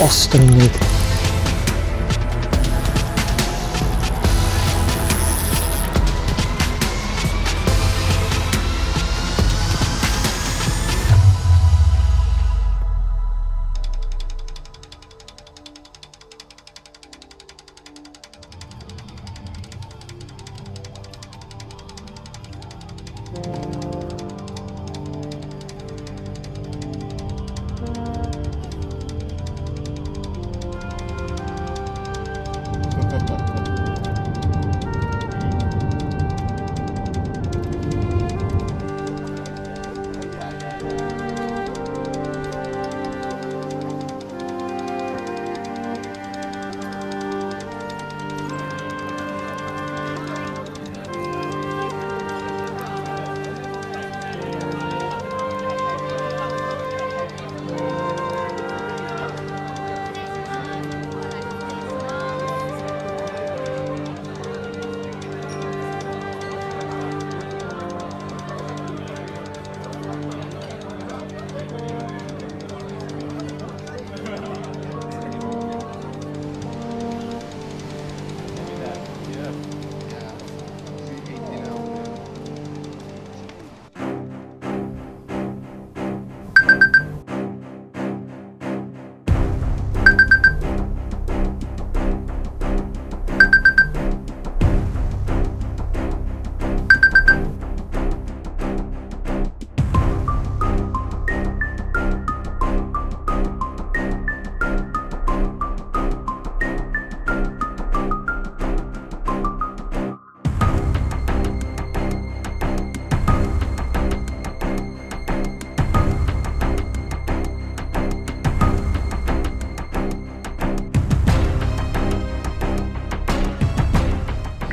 Azt a mindenit.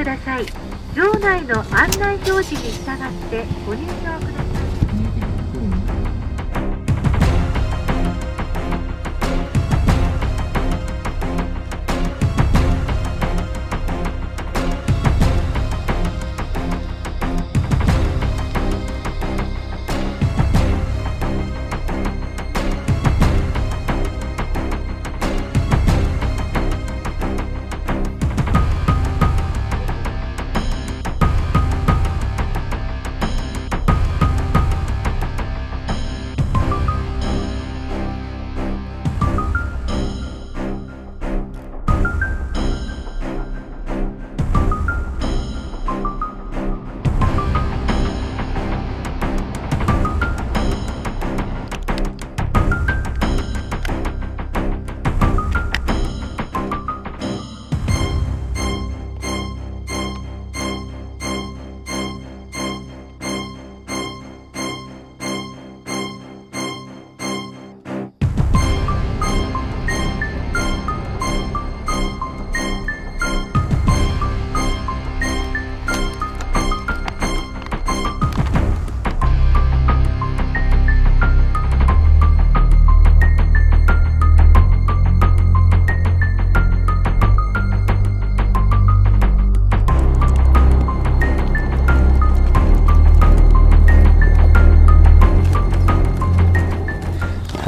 ください。場内の案内表示に従ってご入場ください。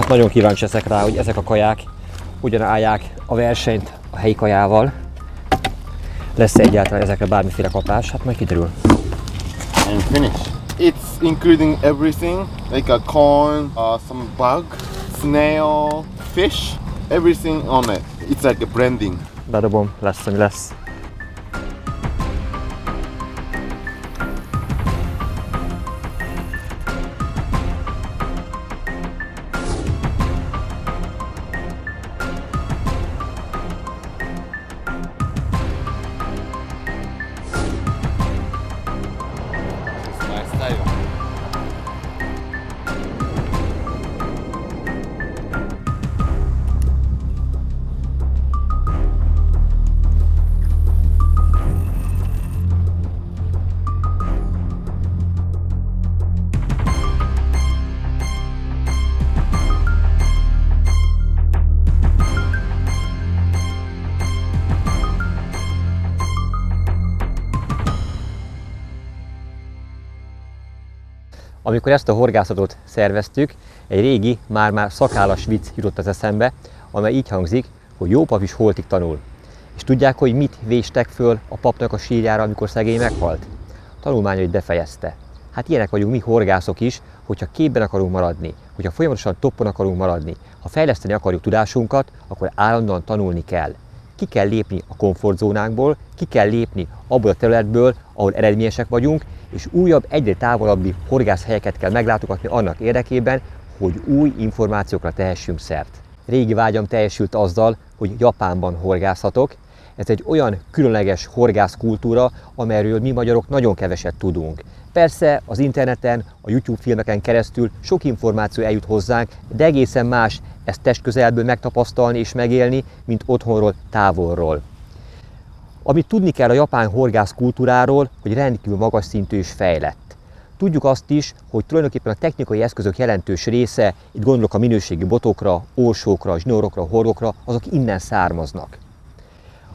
Nagyon kíváncsi leszek rá, hogy ezek a kaják hogyan állják a versenyt a helyi kajával. Lesz-e egyáltalán ezekre bármiféle kapás? Hát majd kiderül. And finish. It's including everything, like a corn, some bug, snail, fish, everything on it. It's like a blending. Bedobom, lesz, ami lesz. Amikor ezt a horgászatot szerveztük, egy régi, már-már szakállas vicc jutott az eszembe, amely így hangzik, hogy jó pap is holtig tanul. És tudják, hogy mit véstek föl a papnak a sírjára, amikor szegény meghalt? Tanulmányait befejezte. Hát ilyenek vagyunk mi horgászok is, hogyha képben akarunk maradni, hogyha folyamatosan toppon akarunk maradni, ha fejleszteni akarjuk tudásunkat, akkor állandóan tanulni kell. Ki kell lépni a komfortzónánkból, ki kell lépni abból a területből, ahol eredményesek vagyunk, és újabb, egyre távolabbi horgászhelyeket kell meglátogatni annak érdekében, hogy új információkra tehessünk szert. Régi vágyam teljesült azzal, hogy Japánban horgászhatok. Ez egy olyan különleges horgászkultúra, amelyről mi magyarok nagyon keveset tudunk. Persze az interneten, a YouTube filmeken keresztül sok információ eljut hozzánk, de egészen más ezt testközelből megtapasztalni és megélni, mint otthonról, távolról. Amit tudni kell a japán horgászkultúráról, hogy rendkívül magas szintű és fejlett. Tudjuk azt is, hogy tulajdonképpen a technikai eszközök jelentős része, itt gondolok a minőségi botokra, orsókra, zsinórokra, horgokra, azok innen származnak.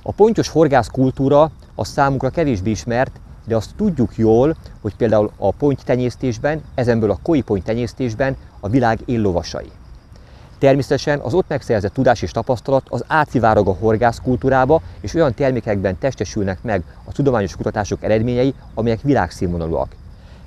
A pontyos horgászkultúra az számunkra kevésbé ismert, de azt tudjuk jól, hogy például a pontytenyésztésben, ezenből a koi pontytenyésztésben a világ éllovasai. Természetesen az ott megszerzett tudás és tapasztalat az átszivárog a horgászkultúrába, és olyan termékekben testesülnek meg a tudományos kutatások eredményei, amelyek világszínvonalúak.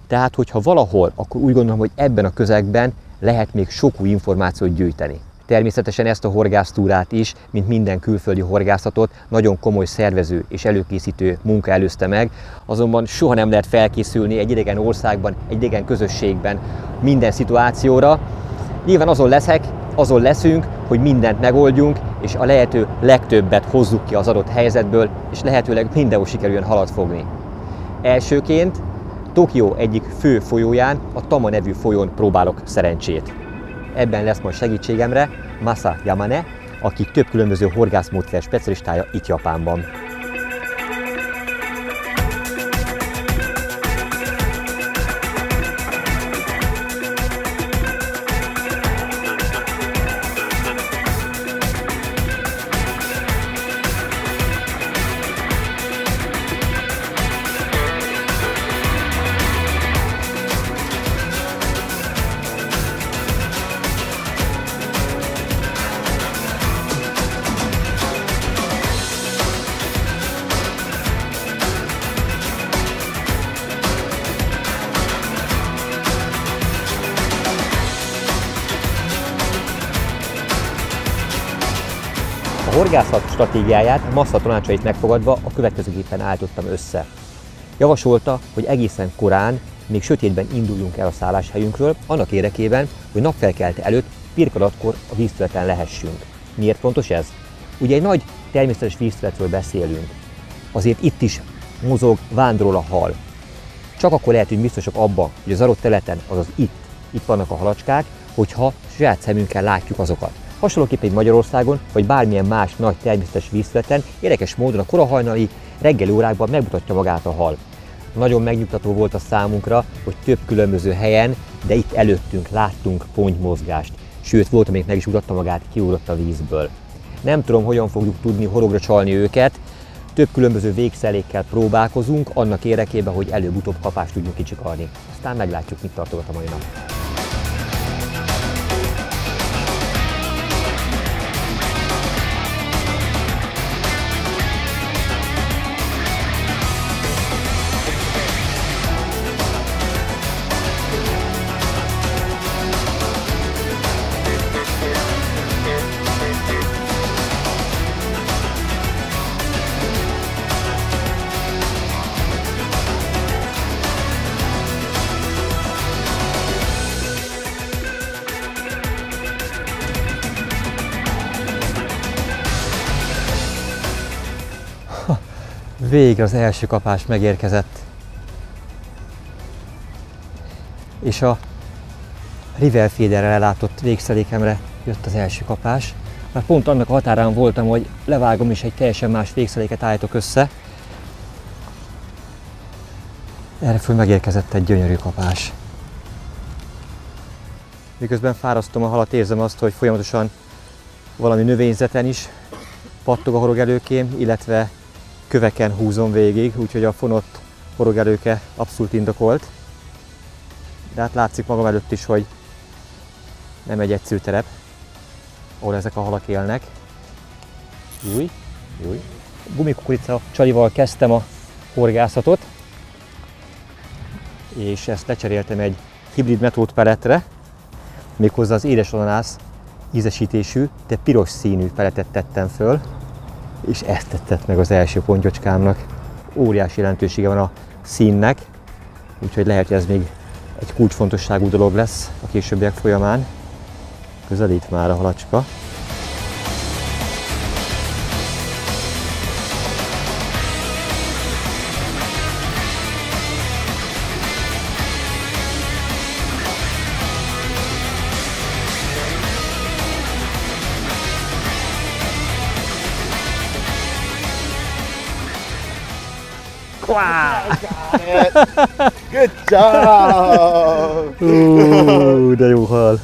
Tehát, hogyha valahol, akkor úgy gondolom, hogy ebben a közegben lehet még sok új információt gyűjteni. Természetesen ezt a horgásztúrát is, mint minden külföldi horgászatot, nagyon komoly szervező és előkészítő munka előzte meg, azonban soha nem lehet felkészülni egy idegen országban, egy idegen közösségben minden szituációra. Nyilván azon leszünk, hogy mindent megoldjunk, és a lehető legtöbbet hozzuk ki az adott helyzetből, és lehetőleg mindenhol sikerüljön halat fogni. Elsőként Tokió egyik fő folyóján, a Tama nevű folyón próbálok szerencsét. Ebben lesz majd segítségemre Masa Yamane, aki több különböző horgászmódszer specialistája itt Japánban. A horgászat stratégiáját, Masa tanácsait megfogadva a következőképpen állítottam össze. Javasolta, hogy egészen korán, még sötétben induljunk el a szálláshelyünkről, annak érdekében, hogy napfelkelte előtt pirkadatkor a vízterületen lehessünk. Miért fontos ez? Ugye egy nagy természetes vízterületről beszélünk. Azért itt is mozog, vándorol a hal. Csak akkor lehetünk biztosak abban, hogy az adott területen, azaz itt vannak a halacskák, hogyha saját szemünkkel látjuk azokat. Hasonlóképpen egy Magyarországon, vagy bármilyen más nagy természetes vízterületen érdekes módon a korahajnali reggeli órákban megmutatja magát a hal. Nagyon megnyugtató volt a számunkra, hogy több különböző helyen, de itt előttünk láttunk ponttymozgást. Sőt, volt, amelyik meg is mutatta magát, kiugrott a vízből. Nem tudom, hogyan fogjuk tudni horogra csalni őket. Több különböző végszerékkel próbálkozunk, annak érdekében, hogy előbb-utóbb kapást tudjunk kicsikarni. Aztán meglátjuk, mit tartogat a mai nap. Végre az első kapás megérkezett. És a River Feederrel ellátott végszerékemre jött az első kapás. Már pont annak a határán voltam, hogy levágom és egy teljesen más végszeréket állítok össze. Erre föl megérkezett egy gyönyörű kapás. Miközben fárasztom a halat, érzem azt, hogy folyamatosan valami növényzeten is pattog a horogelőkém, illetve köveken húzom végig, úgyhogy a fonott horogelőke abszolút indokolt. De hát látszik magam előtt is, hogy nem egy egyszerű terep. ahol ezek a halak élnek. Júj, júj. Gumikukorica csalival kezdtem a horgászatot, és ezt lecseréltem egy hibrid metódpeletre, méghozzá az édes ananász ízesítésű, de piros színű peletet tettem föl, és ezt tettet meg az első pontyocskámnak. Óriási jelentősége van a színnek, úgyhogy lehet, hogy ez még egy kulcsfontosságú dolog lesz a későbbiek folyamán. Közelít már a halacska. Good job! De jó hal.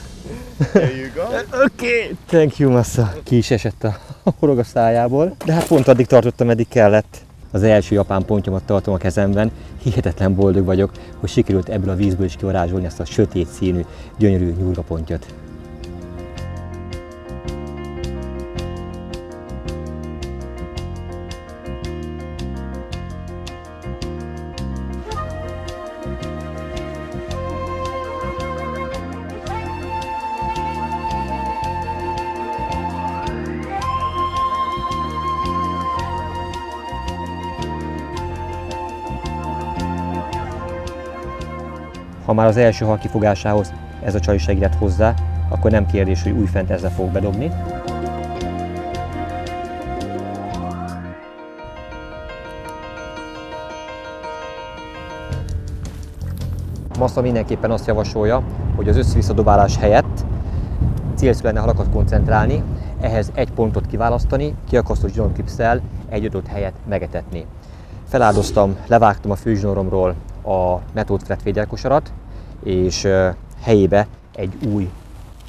There you go. Okay. Thank you, Massa. Ki is esett a horog a szájából, de hát pont addig tartottam, eddig kellett. Az első japán pontyomat tartom a kezemben. Hihetetlen boldog vagyok, hogy sikerült ebből a vízből is kivarázsolni ezt a sötét színű, gyönyörű nyurgapontyot. Ha már az első hal kifogásához ez a csaj segített hozzá, akkor nem kérdés, hogy újfent ezzel fog bedobni. Massa mindenképpen azt javasolja, hogy az össze-vissza dobálás helyett célszerű lenne halakat koncentrálni, ehhez egy pontot kiválasztani, kiakasztó zsinórklipsszel egy adott helyet megetetni. Feláldoztam, levágtam a főzsinóromról a Method Flat féderkosarat, és helyébe egy új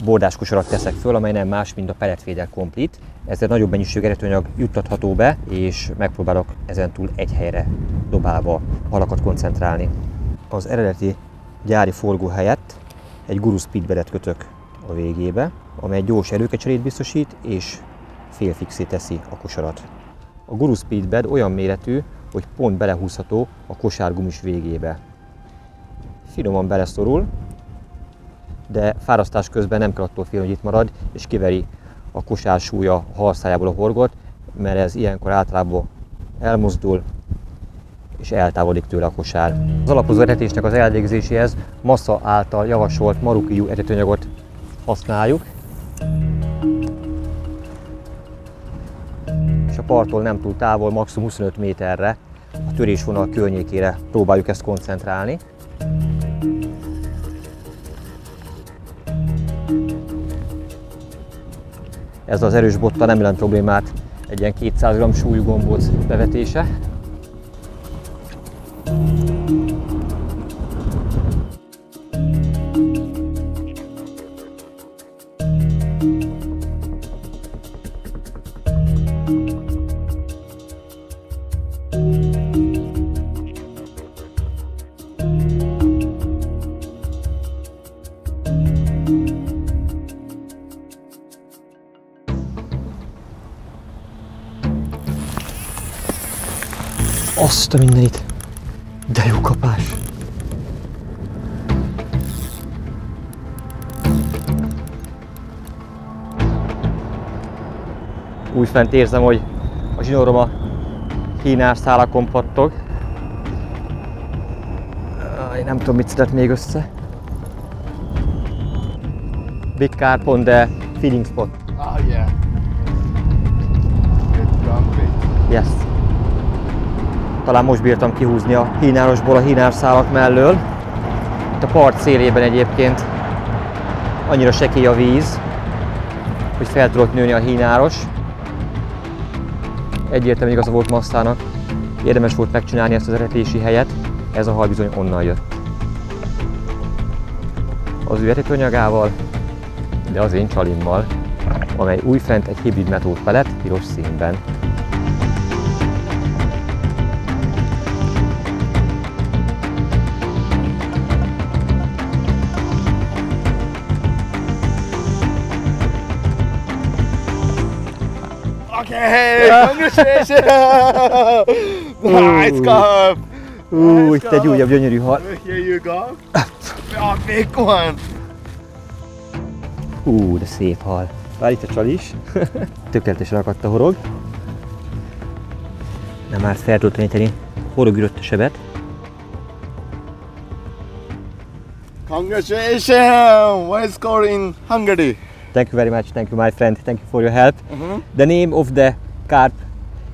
bordáskosarat teszek föl, amely nem más, mint a Pellet Féder Complete. Ezzel nagyobb mennyiségű eredetőanyag juttatható be, és megpróbálok ezentúl egy helyre dobálva halakat koncentrálni. Az eredeti gyári forgó helyett egy Guru Speedbedet kötök a végébe, amely gyors erőkecserét biztosít, és félfixé teszi a kosarat. A Guru Speedbed olyan méretű, hogy pont belehúzható a kosár gumis végébe. Finoman beleszorul, de fárasztás közben nem kell attól félni, hogy itt marad, és kiveri a kosár súlya a hal szájából a horgot, mert ez ilyenkor általában elmozdul, és eltávolodik tőle a kosár. Az alapozó etetésnek az elvégzéséhez Massa által javasolt Marukyū etetőanyagot használjuk. És a parttól nem túl távol, maximum 25 méterre, a törésvonal környékére próbáljuk ezt koncentrálni. Ez az erős botta nem jelent problémát egy ilyen 200 g súlyú gombóc bevetése. Azt a mindenit! De jó kapás! Újfent érzem, hogy a zsinórom a hínás szálakon pattog. Nem tudom, mit szedett még össze. Big carp on the feeding spot. Oh yeah. Good job, Yes. Talán most bírtam kihúzni a hínárosból a hínárszálak mellől. Itt a part szélében egyébként annyira sekély a víz, hogy fel tudott nőni a hínáros. Egyértelműen igaza volt Massának, érdemes volt megcsinálni ezt az etetési helyet, ez a hal bizony onnan jött. Az ő etetőanyagával, de az én csalimmal, amely újfent egy hibrid Method Pellet piros színben. Okay, congratulations! Nice carp! Itt egy újabb gyönyörű hal. Here you go. A big one! De szép hal. Vár itt a csal is. Tökéletesen akadt a horog. Nem árt fertőtleníteni horogürött a sebet. Congratulations! What is score in Hungary? Thank you very much, thank you my friend, thank you for your help. The name of the carp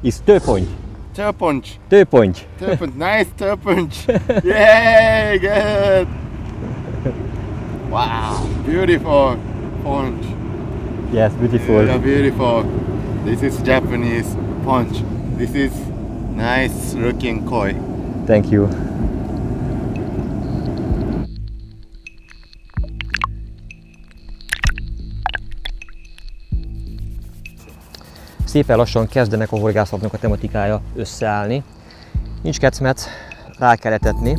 is Tőponty. Tőponty. Tőponty. Tőponty, nice Tőponty. Yay, good. Wow, beautiful ponch. Yes, beautiful. Yeah, beautiful. This is Japanese ponch. This is nice looking koi. Thank you. Szépen lassan kezdenek a horgászatnak a tematikája összeállni. Nincs kecmec, rá kell etetni.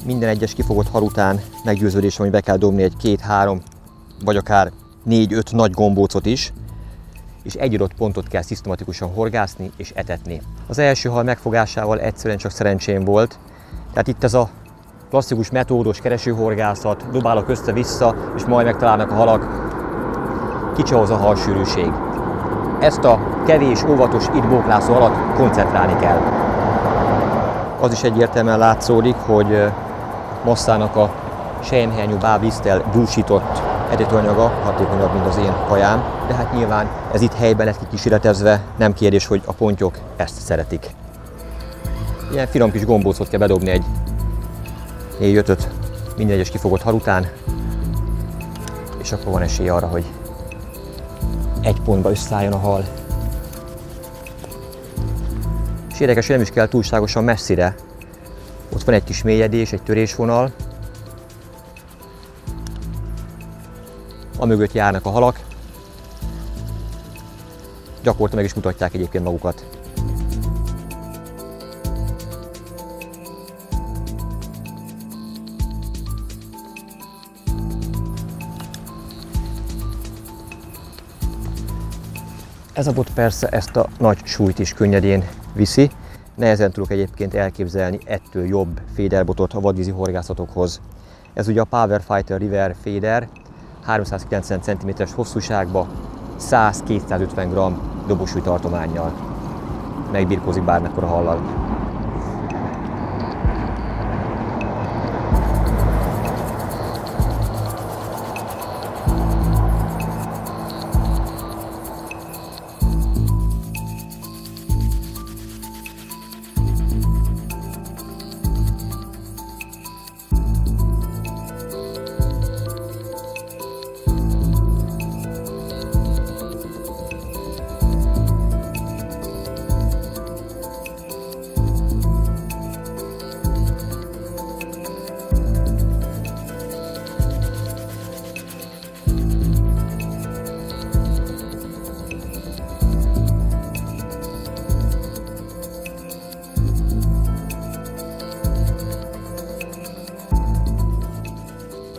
Minden egyes kifogott hal után meggyőződésem, hogy be kell dobni egy 2-3 vagy akár 4-5 nagy gombócot is, és egy adott pontot kell szisztematikusan horgászni és etetni. Az első hal megfogásával egyszerűen csak szerencsém volt, tehát itt ez a klasszikus metódos keresőhorgászat, dobálok össze-vissza, és majd megtalálnak a halak. Kicsi ahhoz a halsűrűség. Ezt a kevés, óvatos, itt bóklászó halat koncentrálni kell. Az is egyértelműen látszódik, hogy Masszának a selyemhéjányú bábliszttel dúsított etetőanyaga hatékonyabb, mint az én kajám, de hát nyilván ez itt helyben lett kikísérletezve, nem kérdés, hogy a pontyok ezt szeretik. Ilyen finom kis gombócot kell bedobni egy 4-5-öt minden egyes kifogott hal után, és akkor van esély arra, hogy egy pontba összeálljon a hal. És érdekes, hogy nem is kell túlságosan messzire. Ott van egy kis mélyedés, egy törésvonal. Amögött járnak a halak. Gyakorta meg is mutatják egyébként magukat. Ez a bot persze ezt a nagy súlyt is könnyedén viszi. Nehezen tudok egyébként elképzelni ettől jobb féderbotot a vadvízi horgászatokhoz. Ez ugye a Power Fighter River féder, 390 cm-es hosszúságba, 100-250 g dobósúly tartománnyal. Megbirkózik bármekkora hallal.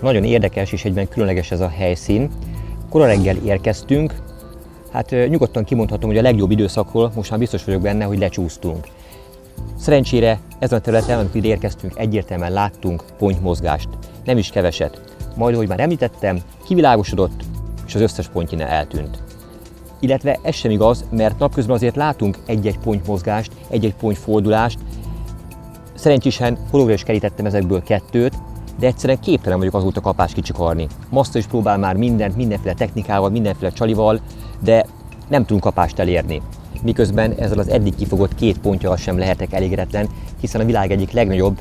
Nagyon érdekes és egyben különleges ez a helyszín. Kora reggel érkeztünk, hát nyugodtan kimondhatom, hogy a legjobb időszakról most már biztos vagyok benne, hogy lecsúsztunk. Szerencsére ezen a területen, amikor ide érkeztünk, egyértelműen láttunk ponttmozgást, nem is keveset. Majd, ahogy már említettem, kivilágosodott, és az összes ponty eltűnt. Illetve ez sem igaz, mert napközben azért látunk egy-egy ponttmozgást, egy-egy ponttfordulást. Szerencsésen hologra is kerítettem ezekből 2-t, de egyszerűen képtelen vagyok azóta kapást kicsikarni. Massa is próbál már mindent, mindenféle technikával, mindenféle csalival, de nem tudunk kapást elérni. Miközben ezzel az eddig kifogott 2 ponttyal sem lehetek elégedetlen, hiszen a világ egyik legnagyobb,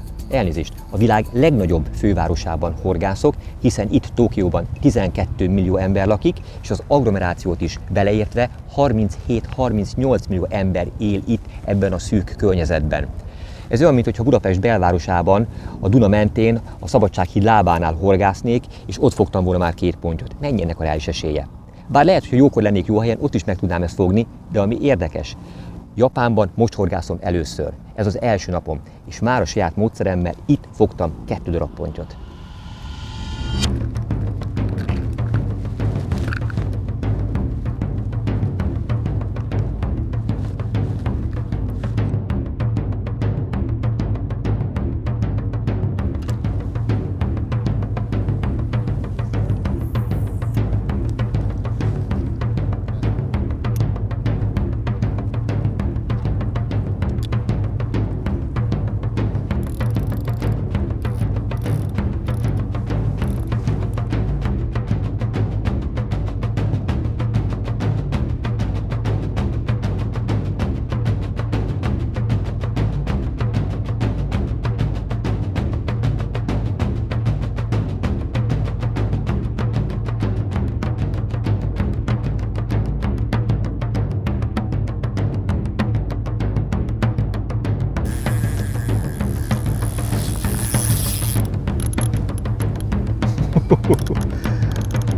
a világ legnagyobb fővárosában horgászok, hiszen itt Tokióban 12 millió ember lakik, és az agglomerációt is beleértve 37-38 millió ember él itt ebben a szűk környezetben. Ez olyan, mintha Budapest belvárosában, a Duna mentén, a Szabadsághíd lábánál horgásznék, és ott fogtam volna már 2 pontyot. Mennyi ennek a reális esélye? Bár lehet, hogy jókor lennék jó helyen, ott is meg tudnám ezt fogni, de ami érdekes, Japánban most horgászom először. Ez az első napom, és már a saját módszeremmel itt fogtam 2 darab pontyot.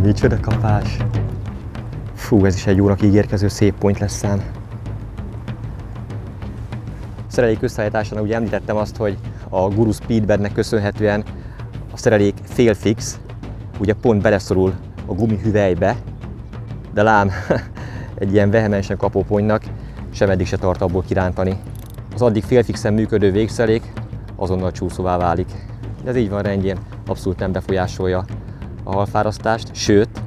Micsoda kapás! Fú, ez is egy jónak ígérkező szép pont lesz szám. A szerelék összeállításánál ugye említettem azt, hogy a Guru Speedbednek köszönhetően a szerelék félfix, ugye pont beleszorul a gumihüvelybe, de lám, egy ilyen vehemensen kapó ponynak sem eddig se tart abból kirántani. Az addig félfixen működő végszerelék azonnal csúszóvá válik. De ez így van rendjén, abszolút nem befolyásolja a halfárasztást, sőt,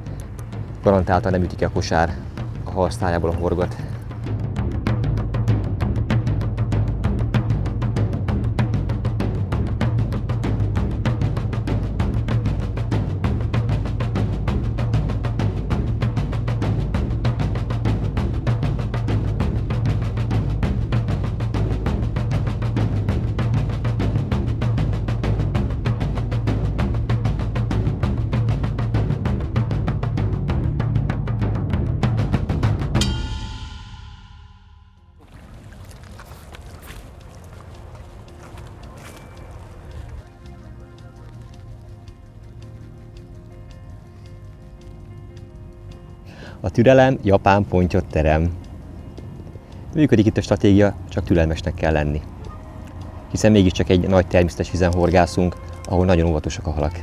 garantáltan nem üti ki a kosár a hal szájából a horgot. A türelem japán pontyot terem. Működik itt a stratégia, csak türelmesnek kell lenni. Hiszen mégiscsak egy nagy természetes vízen horgászunk, ahol nagyon óvatosak a halak.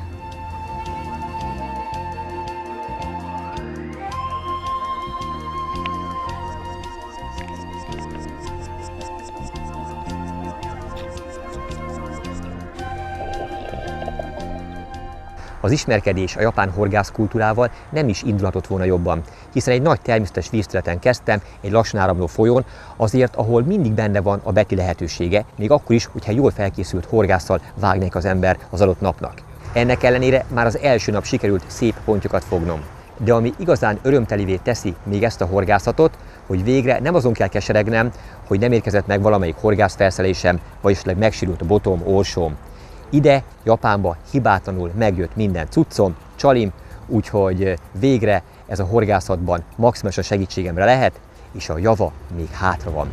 Az ismerkedés a japán horgászkultúrával nem is indulhatott volna jobban, hiszen egy nagy természetes vízterületen kezdtem, egy lassan áramló folyón, azért, ahol mindig benne van a beti lehetősége, még akkor is, hogyha jól felkészült horgásszal vágnék az ember az adott napnak. Ennek ellenére már az első nap sikerült szép pontyokat fognom. De ami igazán örömtelivé teszi még ezt a horgászatot, hogy végre nem azon kell keseregnem, hogy nem érkezett meg valamelyik horgászfelszerelésem, vagy esetleg megsérült a botom, orsóm. Ide, Japánba hibátlanul megjött minden cuccom, csalim, úgyhogy végre ez a horgászatban maximálisan segítségemre lehet, és a java még hátra van.